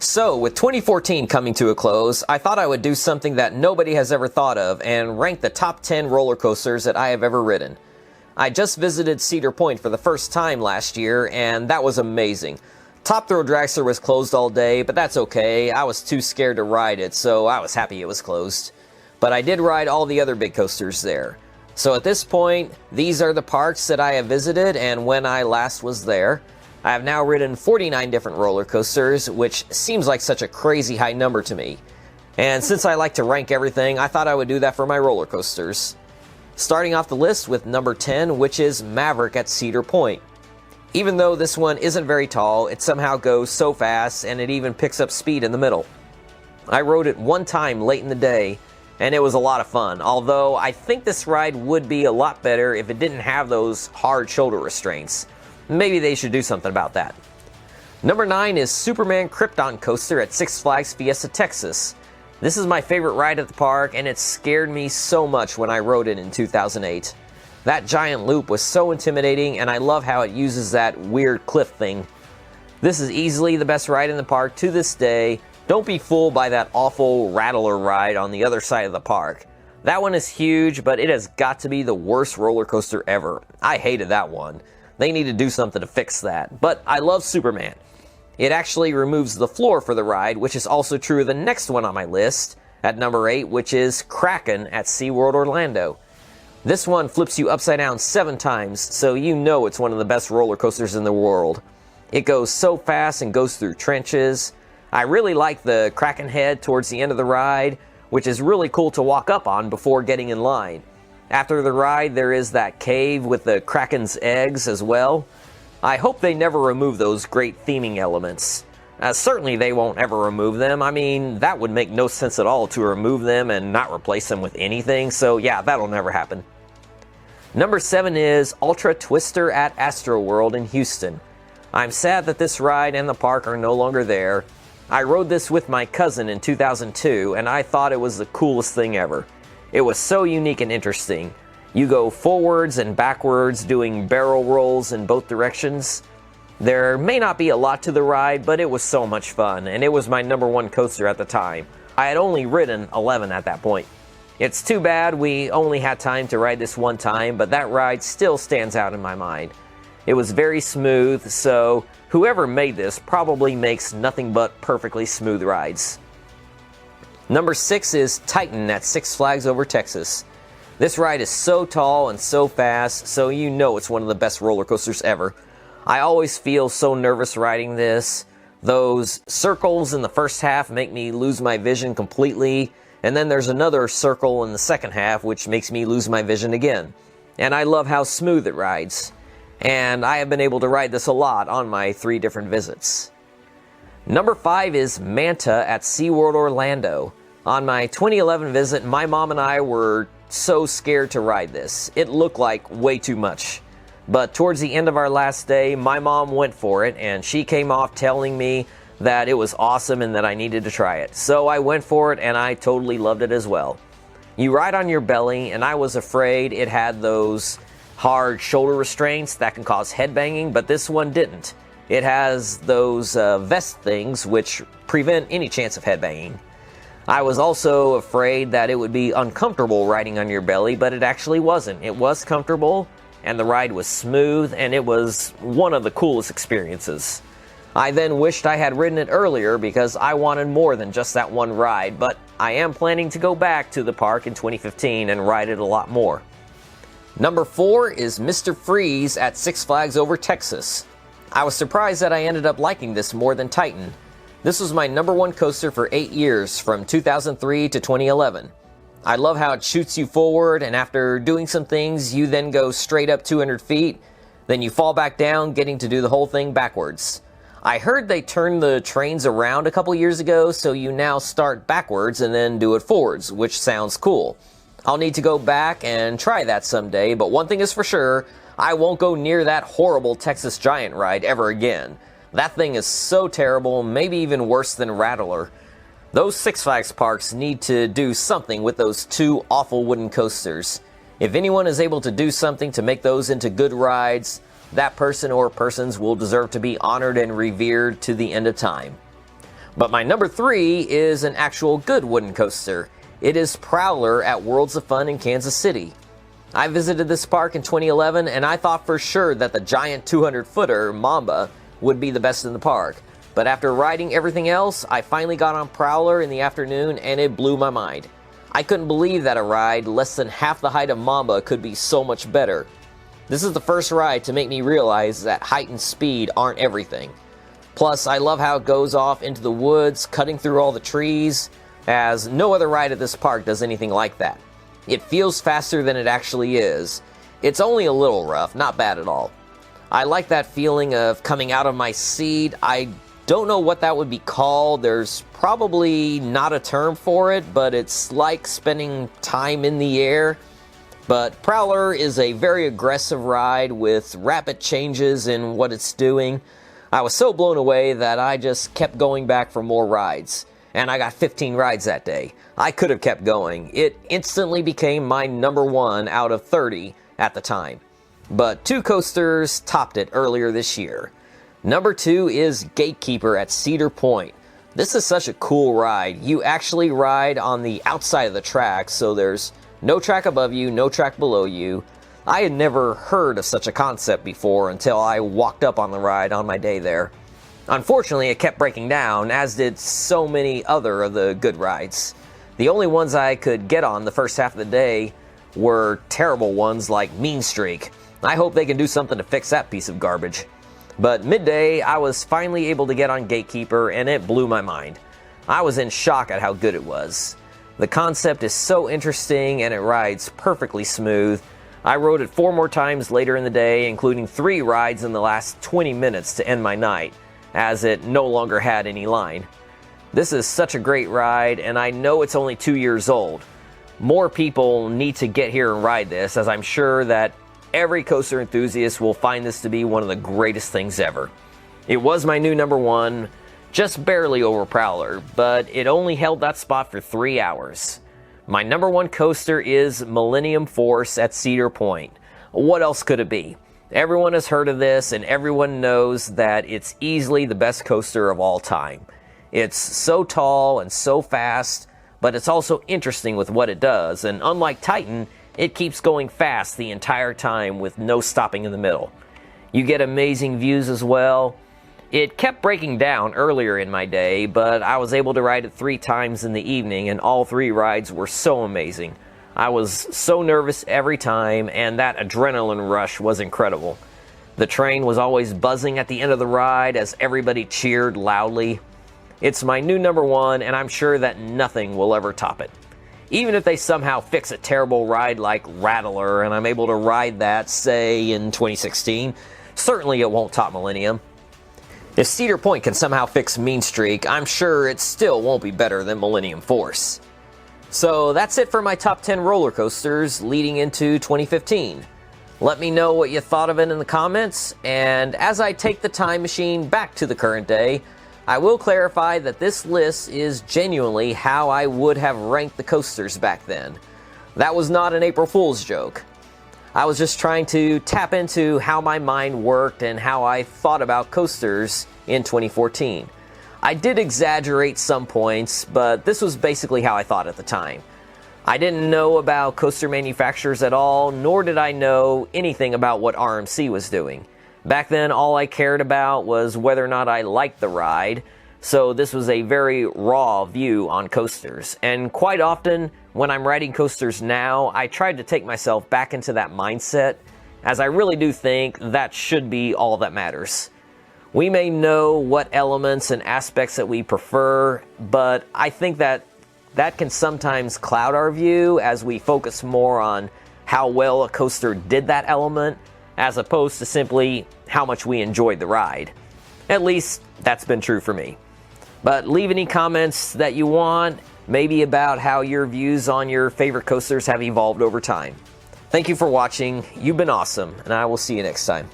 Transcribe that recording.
So, with 2014 coming to a close, I thought I would do something that nobody has ever thought of and rank the top 10 roller coasters that I have ever ridden. I just visited Cedar Point for the first time last year, and that was amazing. Top Thrill Dragster was closed all day, but that's okay. I was too scared to ride it, so I was happy it was closed. But I did ride all the other big coasters there. So at this point, these are the parks that I have visited and when I last was there. I have now ridden 49 different roller coasters, which seems like such a crazy high number to me. And since I like to rank everything, I thought I would do that for my roller coasters. Starting off the list with number 10, which is Maverick at Cedar Point. Even though this one isn't very tall, it somehow goes so fast and it even picks up speed in the middle. I rode it one time late in the day, and it was a lot of fun, although I think this ride would be a lot better if it didn't have those hard shoulder restraints. Maybe they should do something about that. Number 9 is Superman Krypton Coaster at Six Flags Fiesta, Texas. This is my favorite ride at the park, and it scared me so much when I rode it in 2008. That giant loop was so intimidating, and I love how it uses that weird cliff thing. This is easily the best ride in the park to this day. Don't be fooled by that awful Rattler ride on the other side of the park. That one is huge, but it has got to be the worst roller coaster ever. I hated that one. They need to do something to fix that. But I love Superman. It actually removes the floor for the ride, which is also true of the next one on my list, at number 8, which is Kraken at SeaWorld Orlando. This one flips you upside down 7 times, so you know it's one of the best roller coasters in the world. It goes so fast and goes through trenches. I really like the Kraken head towards the end of the ride, which is really cool to walk up on before getting in line. After the ride, there is that cave with the Kraken's eggs as well. I hope they never remove those great theming elements. Certainly they won't ever remove them. I mean, that would make no sense at all to remove them and not replace them with anything, so yeah, that'll never happen. Number 7 is Ultra Twister at Astroworld in Houston. I'm sad that this ride and the park are no longer there. I rode this with my cousin in 2002, and I thought it was the coolest thing ever. It was so unique and interesting. You go forwards and backwards, doing barrel rolls in both directions. There may not be a lot to the ride, but it was so much fun, and it was my number 1 coaster at the time. I had only ridden 11 at that point. It's too bad we only had time to ride this one time, but that ride still stands out in my mind. It was very smooth, so whoever made this probably makes nothing but perfectly smooth rides. Number 6 is Titan at Six Flags Over Texas. This ride is so tall and so fast, so you know it's one of the best roller coasters ever. I always feel so nervous riding this. Those circles in the first half make me lose my vision completely, and then there's another circle in the second half which makes me lose my vision again. And I love how smooth it rides. And I have been able to ride this a lot on my 3 different visits. Number 5 is Manta at SeaWorld Orlando. On my 2011 visit, my mom and I were so scared to ride this. It looked like way too much. But towards the end of our last day, my mom went for it, and she came off telling me that it was awesome and that I needed to try it. So I went for it, and I totally loved it as well. You ride on your belly, and I was afraid it had those hard shoulder restraints that can cause headbanging, but this one didn't. It has those vest things which prevent any chance of headbanging. I was also afraid that it would be uncomfortable riding on your belly, but it actually wasn't. It was comfortable, and the ride was smooth, and it was one of the coolest experiences. I then wished I had ridden it earlier because I wanted more than just that one ride, but I am planning to go back to the park in 2015 and ride it a lot more. Number 4 is Mr. Freeze at Six Flags Over Texas. I was surprised that I ended up liking this more than Titan. This was my number 1 coaster for 8 years, from 2003 to 2011. I love how it shoots you forward, and after doing some things, you then go straight up 200 feet, then you fall back down, getting to do the whole thing backwards. I heard they turned the trains around a couple years ago, so you now start backwards and then do it forwards, which sounds cool. I'll need to go back and try that someday, but one thing is for sure, I won't go near that horrible Texas Giant ride ever again. That thing is so terrible, maybe even worse than Rattler. Those Six Flags parks need to do something with those 2 awful wooden coasters. If anyone is able to do something to make those into good rides, that person or persons will deserve to be honored and revered to the end of time. But my number 3 is an actual good wooden coaster. It is Prowler at Worlds of Fun in Kansas City. I visited this park in 2011 and I thought for sure that the giant 200-footer Mamba would be the best in the park. But after riding everything else, I finally got on Prowler in the afternoon and it blew my mind. I couldn't believe that a ride less than half the height of Mamba could be so much better. This is the first ride to make me realize that height and speed aren't everything. Plus, I love how it goes off into the woods, cutting through all the trees, as no other ride at this park does anything like that. It feels faster than it actually is. It's only a little rough, not bad at all. I like that feeling of coming out of my seat. I don't know what that would be called. There's probably not a term for it, but it's like spending time in the air. But Prowler is a very aggressive ride with rapid changes in what it's doing. I was so blown away that I just kept going back for more rides. And I got 15 rides that day. I could have kept going. It instantly became my number 1 out of 30 at the time. But 2 coasters topped it earlier this year. Number 2 is Gatekeeper at Cedar Point. This is such a cool ride. You actually ride on the outside of the track, so there's no track above you, no track below you. I had never heard of such a concept before until I walked up on the ride on my day there. Unfortunately, it kept breaking down, as did so many other of the good rides. The only ones I could get on the first half of the day were terrible ones like Mean Streak. I hope they can do something to fix that piece of garbage. But midday, I was finally able to get on Gatekeeper, and it blew my mind. I was in shock at how good it was. The concept is so interesting, and it rides perfectly smooth. I rode it 4 more times later in the day, including 3 rides in the last 20 minutes to end my night, as it no longer had any line. This is such a great ride, and I know it's only 2 years old. More people need to get here and ride this, as I'm sure that every coaster enthusiast will find this to be one of the greatest things ever. It was my new number 1, just barely over Prowler, but it only held that spot for 3 hours. My number 1 coaster is Millennium Force at Cedar Point. What else could it be? Everyone has heard of this, and everyone knows that it's easily the best coaster of all time. It's so tall and so fast, but it's also interesting with what it does, and unlike Titan, it keeps going fast the entire time with no stopping in the middle. You get amazing views as well. It kept breaking down earlier in my day, but I was able to ride it 3 times in the evening, and all 3 rides were so amazing. I was so nervous every time, and that adrenaline rush was incredible. The train was always buzzing at the end of the ride as everybody cheered loudly. It's my new number 1, and I'm sure that nothing will ever top it. Even if they somehow fix a terrible ride like Rattler, and I'm able to ride that, say, in 2016, certainly it won't top Millennium. If Cedar Point can somehow fix Mean Streak, I'm sure it still won't be better than Millennium Force. So that's it for my top 10 roller coasters leading into 2015. Let me know what you thought of it in the comments, and as I take the time machine back to the current day, I will clarify that this list is genuinely how I would have ranked the coasters back then. That was not an April Fool's joke. I was just trying to tap into how my mind worked and how I thought about coasters in 2014. I did exaggerate some points, but this was basically how I thought at the time. I didn't know about coaster manufacturers at all, nor did I know anything about what RMC was doing. Back then, all I cared about was whether or not I liked the ride, so this was a very raw view on coasters. And quite often, when I'm riding coasters now, I tried to take myself back into that mindset, as I really do think that should be all that matters. We may know what elements and aspects that we prefer, but I think that can sometimes cloud our view as we focus more on how well a coaster did that element, as opposed to simply how much we enjoyed the ride. At least, that's been true for me. But leave any comments that you want, maybe about how your views on your favorite coasters have evolved over time. Thank you for watching, you've been awesome, and I will see you next time.